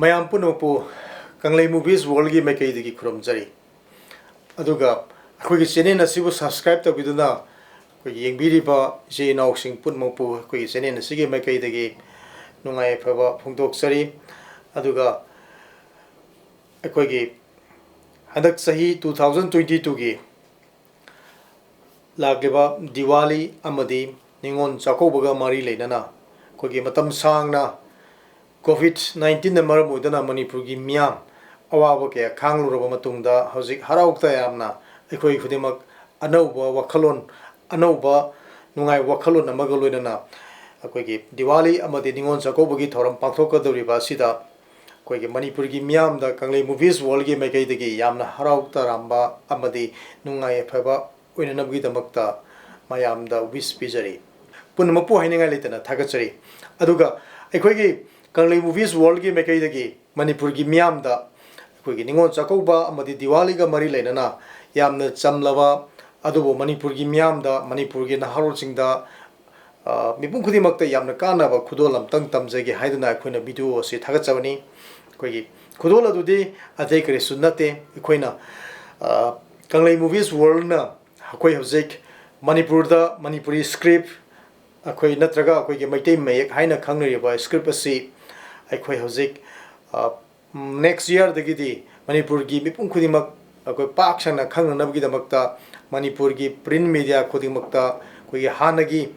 mayam punopu kanglei movies world gi mekai digi khrom jari aduga akhoi gi channel asibu subscribe to biduna ko yengbiri ba je naw sing punmopu ko gi channel asigi mekai digi nungai phaba phungdok sari aduga akhoi gi hadak sahi 2022 gi lagliba diwali amadi ningon chakobaga mari leinana ko gi matam sangna COVID-19 na maram udana Manipur gi miyam awaba ke khangluraba matungda hojik haraukta yamna ekhoi khudimak anauba wakhalon anauba nungai wakhalon amaga loinana akoi gi Diwali amadi ningon chakoba gi thoram pangthokadoriba sida koi gi Manipur gi miyam da kanglei movies world gi mekai degi yamna haraukta ramba amadi nungai phaba oinanabgi damakta mayam da wish pijari punmapu hainingai letana thagachari aduga ekhoi gi kanglei movies world gi mekai degi Manipur gi miyam da koi gi ningon chakoba amadi Diwali ga mari leinana yamna chamlaba adubo Manipur gi miyam da Manipur gi naharol singda mipum khudi makta yamna kanaba khudol amtang tamjagi haiduna khoina video se thagachabani koi gi khudol adudi adai kare sunnate khoina kanglei movies world na khoi hojik Manipur da Manipuri script akhoi natraga akhoi gi maitai mayek haina khangnariba script asi akhoi hojik next year dagidi Manipur gi mipum khudimak akoi pak sangna khangnabgi damakta Manipur gi print media khudimakta koi gi hanagi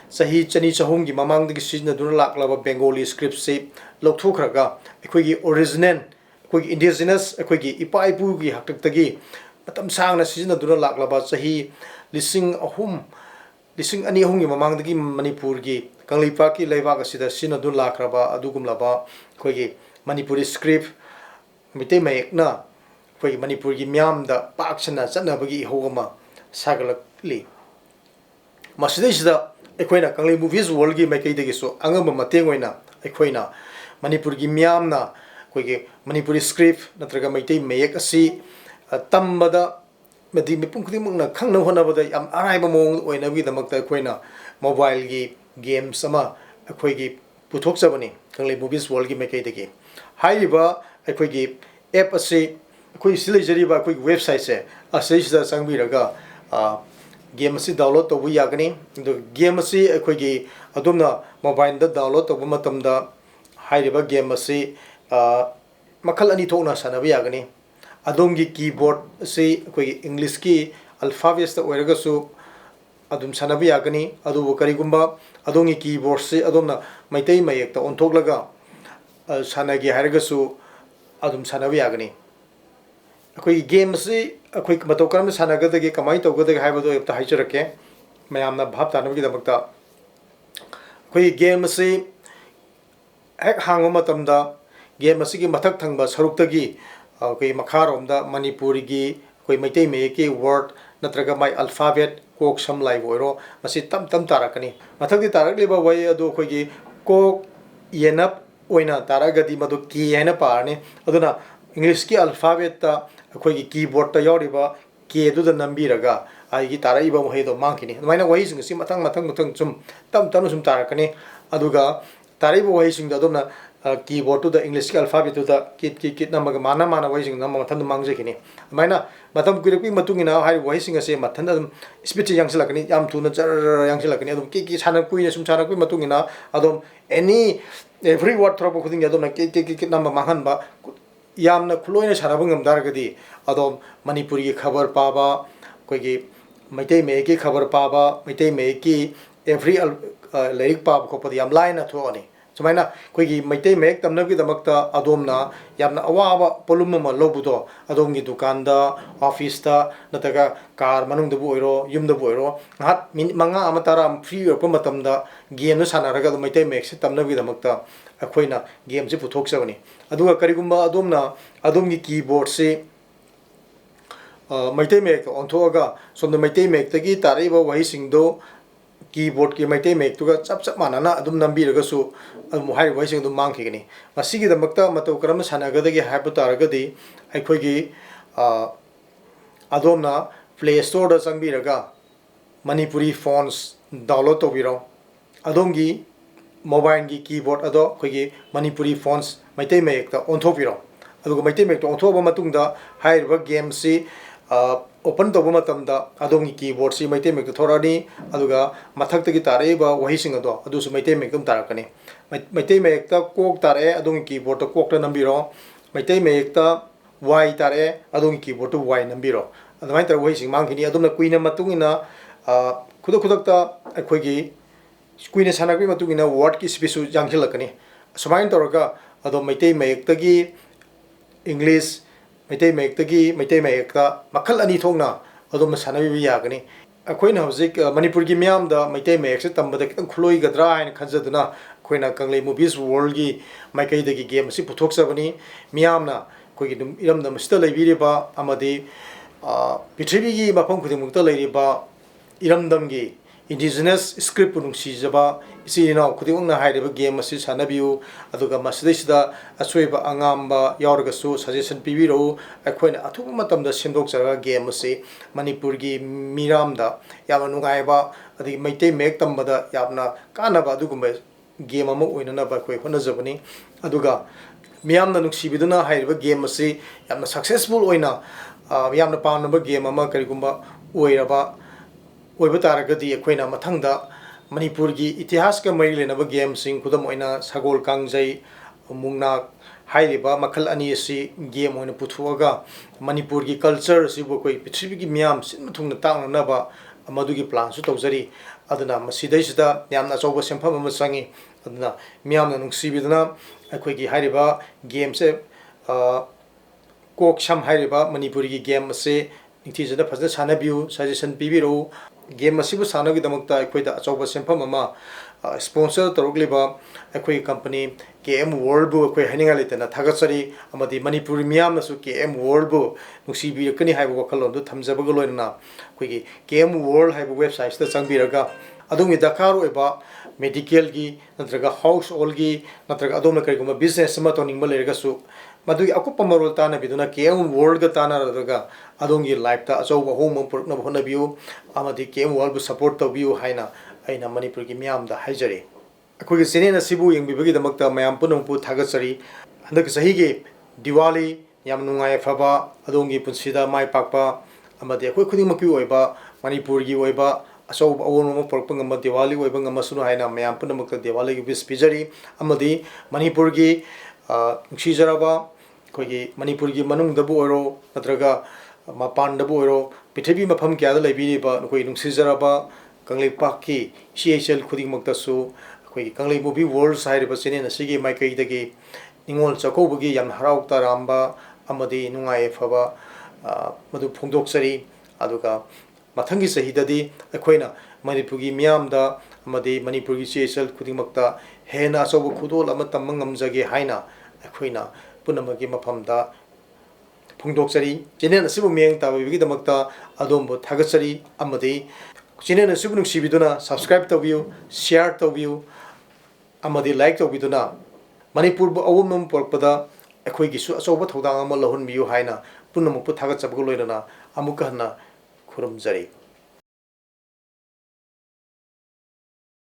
sahi chani chahum gi mamang dagi sijna duna laklaba Bengali script se lokthokraga akhoi gi original akhoi gi indigenous akhoi gi ipa ipu gi haktak tagi matam sangna sijna duna laklaba sahi lising ahum lising ani ahum gi mamang dagi Manipur gi kanglei pa ki leibak asida sina dun lakraba adugumlaba akhoi gi Manipuri script mitai mayekna akhoi gi Manipur gi miyam da paksana chanabagi hogama sagalakli masidai sida ekhoina kanglei movies world gi mekai degi so angamba mateng oina ekhoina Manipur gi miyam na akhoi gi Manipuri script natraga mitai mayek asi tambada madi mipum khudimangna khangna honabada yam araiba mong oinabgi damakta ekhoina mobile gi games ama akhoi gi puthokchabani kanglei movies world gi mekai degi hairiba akhoi gi app ase akhoi silejariba akhoi website se ase sida changbiraga game ase download tobu yagani do game ase akhoi gi adumna mobile da download tobu matamda hairiba game ase makhal ani thokna sanaba yagani adumgi keyboard ase akhoi gi english ki alphabets da oiraga su adum sanaba yagani adubu karigumba adongi keyboard se adumna maitai mayek ta onthoklaga sanagi hairaga su adum sanaba yagani akhoi game se akhoi mato karam sanaga dagi kamai togada haibado epta haijarake mayamna bhab tanabgi damakta akhoi game se ek hangwa matamda game se gi mathak thangba saruktagi akhoi makharomda Manipuri gi akhoi maitai mayeki word natraga mai alphabet kok sam lai boiro masi tam tam tarakani mathakdi tarakliba wai adu akhoi gi kok yenap oina taragadi madu ki haina parne aduna english ki alphabet ta akhoi gi keyboard ta yoriba ke du da nambiraga ai gi taraiba mo hedo mangkini maina wai sing si matang matang matang chum tam tam sum tarakani aduga taraiba wai sing da aduna keyboard to the english ki alphabet to the kit namaga mana mana wai sing namma mathan mangjekini maina matam kuirakpi matungina hai wai sing ase mathan adum speech yangsilakani yam thuna jar yangsilakani adum ki sana kuina sum sana kui matungina adum any every word throw khuding adum na ki namma mahan ba yamna khuloina sanabang amdaragadi adom Manipuri ki khabar paba koi gi maitai me ki khabar paba maitai me ki every lyric paba ko padi yam line athoni sumaina koi gi maitai me tamnagi damakta adomna yamna awaba polum ma lobudo adomgi dukan da office da nataga car manung da bu oiro yum da bu oiro hat manga amatara free or matamda game no sanaraga maitai me se tamnagi damakta akhoina game se puthok sabani aduga karigumba adomna adomgi keyboard se maitai mek onthoga somda maitai mek tagi taraiba wahi singdo keyboard ki maitai mek tuga chap chap manana adum nambiraga su adum hai wahi singdo mangkhigani masigi damakta mato karam sanagadagi haipa taragadi aikhoigi adomna play store da changbiraga Manipuri phones download tobiro adongi mobile ki keyboard ado khoi Manipuri fonts maitai mayek ta onthopiro aduga maitai mayek to onthoba matungda hairiba game si open toba matamda adongi keyboard si maitai mayek to thorani aduga mathakta gi tareba wahi sing ado adu su maitai mayek tum tarakani maitai mayek ta kok tare adongi keyboard to kok ta nambiro maitai mayek ta y tare adongi keyboard to y nambiro adamai tar wahi sing mangkini adumna kuina matungina khudak khudak ta akhoi gi kuina sanakbi matungina word ki spesu janghilakani sumain toroga ado maitai mayek tagi English maitai mayek tagi maitai mayek ta makhal ani thongna adom sanabi bi yagani akoina hojik Manipur gi myam da maitai mayek se tambada kitang khuloi gadra hain khanjaduna koina kanglei movies world gi maikai dagi game si puthok sabani myamna koi gi iram da masta leibiri ba amadi pithribi gi mapam khuding mukta leiri ba iram dam gi indigenous script punung sijaba isi na khuding na haireba game asi sanabiu aduga masdesida asoiba angamba yaurga su suggestion pibiro akoina athuba matamda sendok chara game asi Manipur gi miramda yamna nungaiba adi maitai mek tambada yamna kanaba adugumba game ama oinana ba koi hona jabani aduga miyamna nuksibiduna haireba game asi yamna successful oina yamna pawnaba game ama karigumba oiraba oiba taragadi akoina mathangda Manipur gi itihas ka mai lenaba game sing khudam oina sagol kangjai mungna hairiba makhal ani si game oina puthuaga Manipur gi culture si bo koi pithribi gi miyam sin thungna tangna ba amadugi plan su tawjari aduna masidai sida yamna choba sempham ama sangi aduna miyamna nungsibiduna akoi gi hairiba game se kok sam hairiba Manipur gi game se ningthijada phajna sanabiu suggestion pibiro game asibu sanagi damakta akoida achoba sempham ama sponsor torogliba akoi company KM World bu akoi haninga letena thagatsari amadi Manipur miyam nasu KM World bu nungsibi kani haiba wakhalon du thamjabaga loina akoi gi KM World haiba website ta changbiraga adungi dakar oiba medical gi natraga house all gi natraga adomna kariguma business ma toning malerga su madugi akupa marol tana biduna KM World ga tana raga adongi life ta achoba home purna bhona biu amadi KM World bu support to biu haina aina Manipur gi miyam da haijari akoi gi senena sibu yengbibagi damakta mayam punung pu thagatsari handak sahi gi Diwali yam nungai phaba adongi punsida mai pakpa amadi akoi khuding makpi oiba Manipur gi oiba achoba awon mo porpang ama Diwali oiba ngama sunu haina mayam punamakta Diwali gi bis pijari amadi Manipur gi nuksijaraba koigi Manipur gi manung dabu oro natraga mapan dabu oro pithribi mafam kya da leibiri ba koi nungsijaraba kanglei pakki CHL khuding makta su koi kanglei movie world side ba chene na sigi mai kai dagi ningol chako bugi yam harau ta ramba amadi nungai phaba madu phungdok sari aduga mathangi sahidadi akoina Manipur gi miyam da amadi Manipur gi CHL khuding makta hena asobu khudol ama tamang ngamjage haina akoina punamagi mafamda phungdoksari chenen asibu meng tabigi damakta adombo thagatsari amadi chenen asibu nungsibiduna subscribe tawbiu share tawbiu amadi like tawbiduna Manipur bu awum porpada akhoi gisu asoba thodang ama lohun biu haina punamuk pu thagatsabgo loirana amuka hana khurumjari